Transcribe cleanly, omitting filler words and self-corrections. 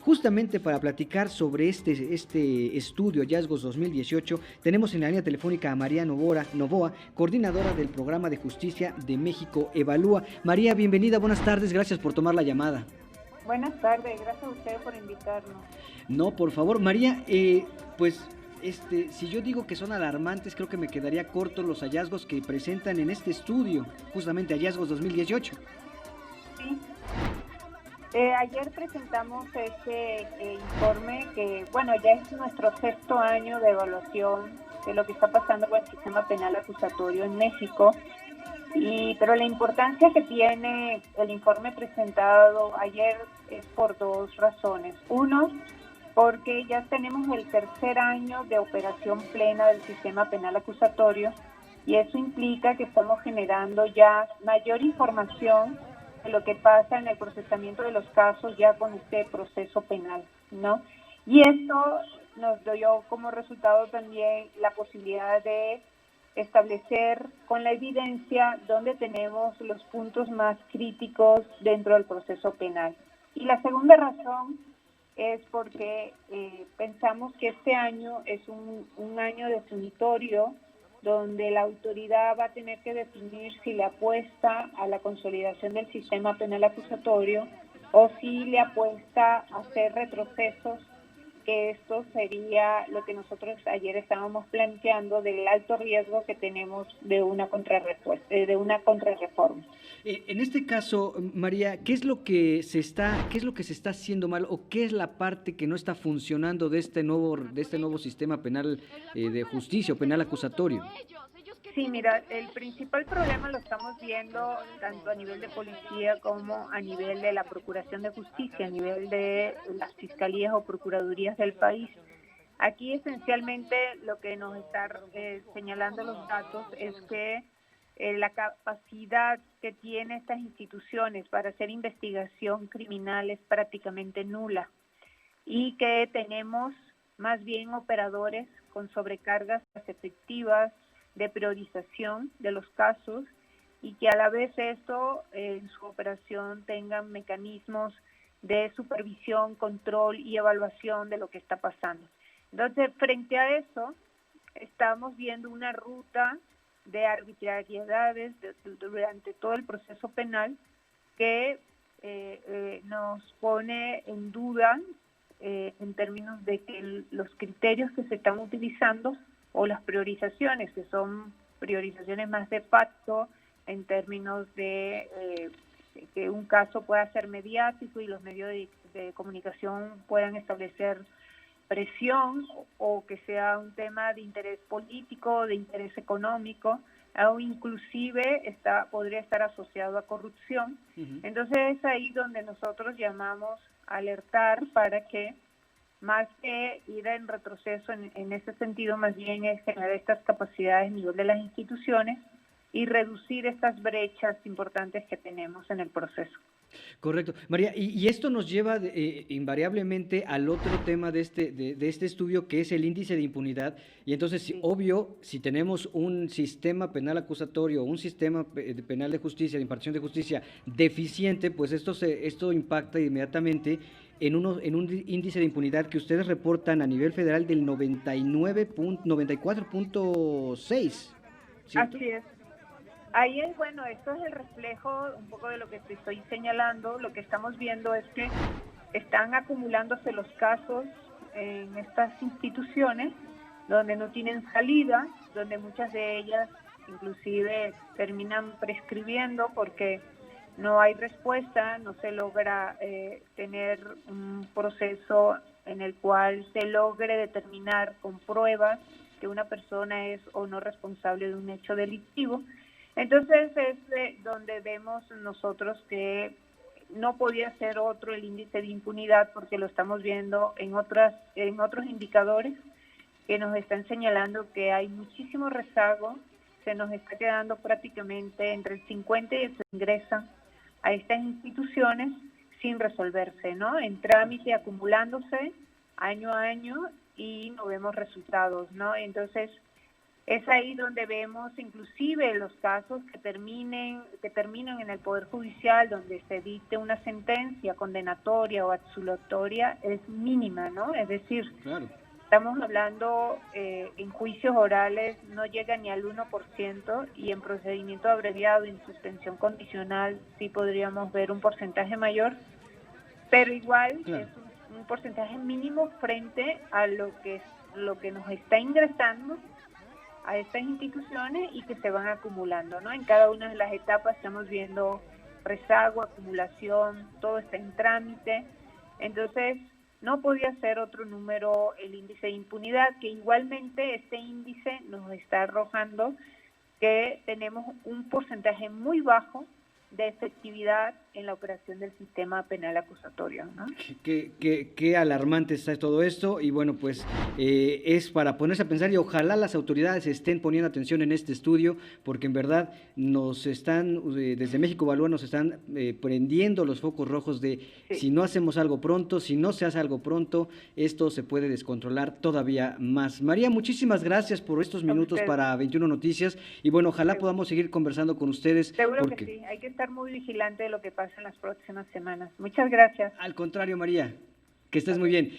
Justamente para platicar sobre este estudio Hallazgos 2018, tenemos en la línea telefónica a María Novoa, coordinadora del Programa de Justicia de México Evalúa. María, bienvenida, buenas tardes, gracias por tomar la llamada. Buenas tardes, gracias a usted por invitarnos. No, por favor, María, pues si yo digo que son alarmantes, creo que me quedaría corto los hallazgos que presentan en este estudio, justamente Hallazgos 2018. Sí. Ayer presentamos este informe que, bueno, ya es nuestro sexto año de evaluación de lo que está pasando con el sistema penal acusatorio en México, pero la importancia que tiene el informe presentado ayer es por dos razones. Uno, porque ya tenemos el tercer año de operación plena del sistema penal acusatorio y eso implica que estamos generando ya mayor información de lo que pasa en el procesamiento de los casos ya con este proceso penal, ¿no? Y esto nos dio como resultado también la posibilidad de establecer con la evidencia dónde tenemos los puntos más críticos dentro del proceso penal. Y la segunda razón es porque pensamos que este año es un año definitorio donde la autoridad va a tener que definir si le apuesta a la consolidación del sistema penal acusatorio o si le apuesta a hacer retrocesos, que esto sería lo que nosotros ayer estábamos planteando del alto riesgo que tenemos de una contrarreforma. En este caso, María, ¿qué es lo que se está haciendo mal o qué es la parte que no está funcionando de este nuevo sistema penal de justicia o penal acusatorio? Sí, mira, el principal problema lo estamos viendo tanto a nivel de policía como a nivel de la Procuración de Justicia, a nivel de las fiscalías o procuradurías del país. Aquí esencialmente lo que nos está señalando los datos es que la capacidad que tienen estas instituciones para hacer investigación criminal es prácticamente nula y que tenemos más bien operadores con sobrecargas efectivas de priorización de los casos y que a la vez esto en su operación tengan mecanismos de supervisión, control y evaluación de lo que está pasando. Entonces, frente a eso, estamos viendo una ruta de arbitrariedades durante todo el proceso penal que nos pone en duda en términos de que los criterios que se están utilizando o las priorizaciones, que son priorizaciones más de facto en términos de que un caso pueda ser mediático y los medios de comunicación puedan establecer presión o que sea un tema de interés político, de interés económico, o inclusive podría estar asociado a corrupción. Entonces es ahí donde nosotros llamamos a alertar para que más que ir en retroceso en ese sentido, más bien es generar estas capacidades a nivel de las instituciones y reducir estas brechas importantes que tenemos en el proceso. Correcto. María, y esto nos lleva invariablemente al otro tema de este estudio, que es el índice de impunidad. Y entonces, sí, obvio, si tenemos un sistema penal acusatorio, un sistema penal de justicia, de impartición de justicia deficiente, pues esto impacta inmediatamente en un índice de impunidad que ustedes reportan a nivel federal del 94.6, ¿cierto? Así es. Ahí es, bueno, esto es el reflejo un poco de lo que te estoy señalando. Lo que estamos viendo es que están acumulándose los casos en estas instituciones donde no tienen salida, donde muchas de ellas inclusive terminan prescribiendo porque no hay respuesta, no se logra tener un proceso en el cual se logre determinar con pruebas que una persona es o no responsable de un hecho delictivo. Entonces es donde vemos nosotros que no podía ser otro el índice de impunidad, porque lo estamos viendo en otros indicadores que nos están señalando que hay muchísimo rezago, se nos está quedando prácticamente entre el 50 y el 60% ingresan a estas instituciones sin resolverse, ¿no? En trámite, acumulándose año a año y no vemos resultados, ¿no? Entonces, Es ahí donde vemos inclusive los casos que terminan en el Poder Judicial, donde se dicte una sentencia condenatoria o absolutoria, es mínima, ¿no? Es decir, Claro. estamos hablando en juicios orales no llega ni al 1% y en procedimiento abreviado y en suspensión condicional sí podríamos ver un porcentaje mayor, pero igual Claro. es un porcentaje mínimo frente a lo que nos está ingresando a estas instituciones y que se van acumulando, ¿no? En cada una de las etapas estamos viendo rezago, acumulación, todo está en trámite. Entonces, no podía ser otro número el índice de impunidad, que igualmente este índice nos está arrojando que tenemos un porcentaje muy bajo de efectividad en la operación del sistema penal acusatorio, ¿no? Qué alarmante está todo esto y bueno, pues es para ponerse a pensar y ojalá las autoridades estén poniendo atención en este estudio porque en verdad nos están, desde México Evalúa nos están prendiendo los focos rojos de Sí. si no hacemos algo pronto, si no se hace algo pronto, esto se puede descontrolar todavía más. María, muchísimas gracias por estos minutos para 21 Noticias y bueno, ojalá Seguro. podamos seguir conversando con ustedes. Seguro porque... que sí, hay que estar muy vigilante de lo que pasa en las próximas semanas. Muchas gracias. Al contrario, María, que estés muy bien.